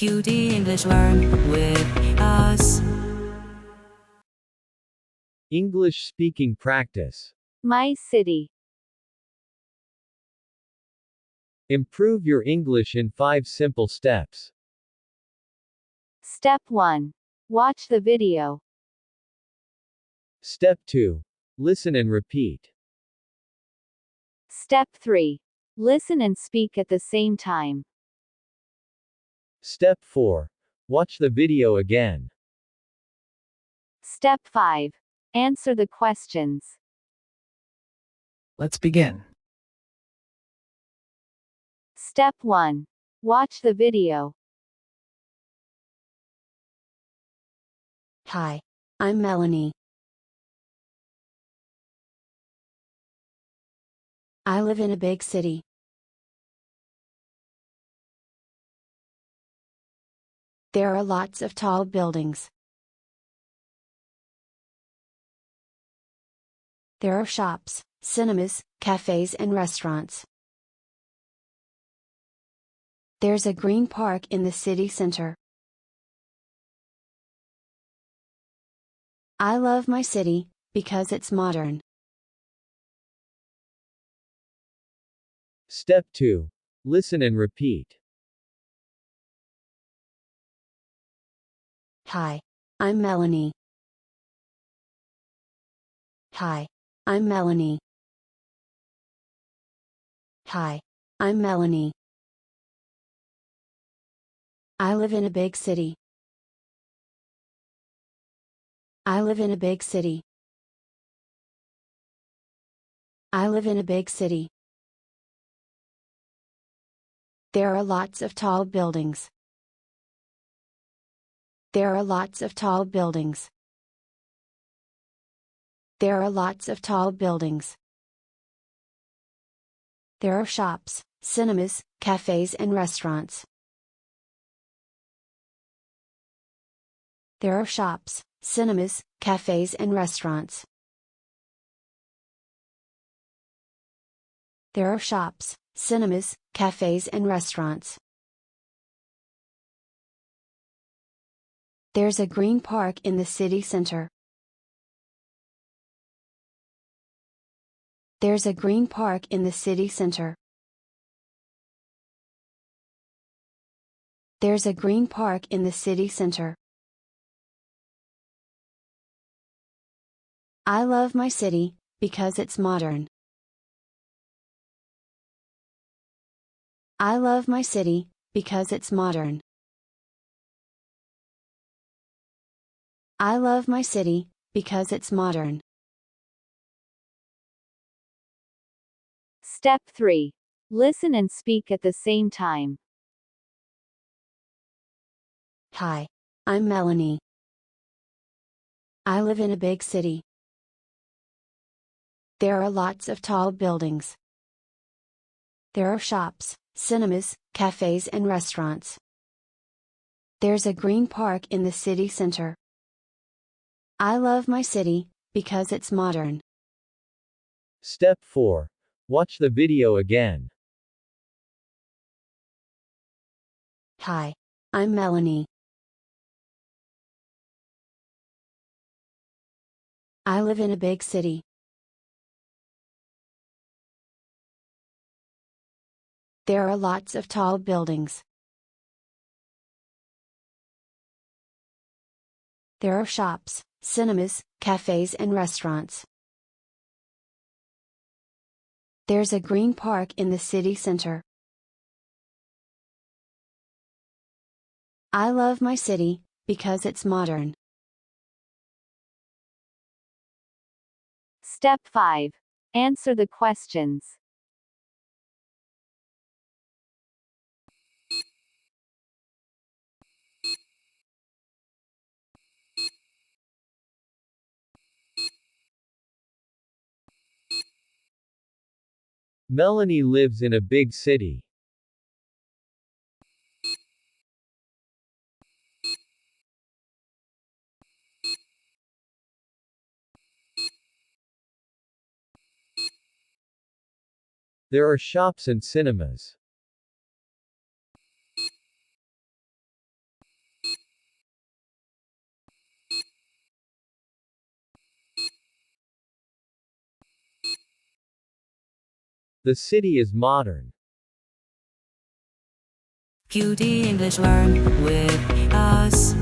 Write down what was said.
Cutie English Learn with us. English speaking practice. My city. Improve your English in 5 simple steps. Step 1. Watch the video. Step 2. Listen and repeat. Step 3. Listen and speak at the same time. Step 4. Watch the video again. Step 5. Answer the questions. Let's begin. Step 1. Watch the video. Hi, I'm Melanie. I live in a big city. There are lots of tall buildings. There are shops, cinemas, cafes, and restaurants. There's a green park in the city center. I love my city because it's modern. Step 2. Listen and repeat. Hi, I'm Melanie. Hi, I'm Melanie. Hi, I'm Melanie. I live in a big city. I live in a big city. I live in a big city. There are lots of tall buildings. There are lots of tall buildings. There are lots of tall buildings. There are shops, cinemas, cafes, and restaurants. There are shops, cinemas, cafes, and restaurants. There are shops, cinemas, cafes, and restaurants. There's a green park in the city center. There's a green park in the city center. There's a green park in the city center. I love my city because it's modern. I love my city because it's modern. I love my city because it's modern. Step 3. Listen and speak at the same time. Hi, I'm Melanie. I live in a big city. There are lots of tall buildings. There are shops, cinemas, cafes, and restaurants. There's a green park in the city center. I love my city because it's modern. Step 4. Watch the video again. Hi, I'm Melanie. I live in a big city. There are lots of tall buildings. There are shops, cinemas, cafes, and restaurants. There's a green park in the city center. I love my city because it's modern. Step 5. Answer the questions. Melanie lives in a big city. There are shops and cinemas. The city is modern. QT English Learn with us.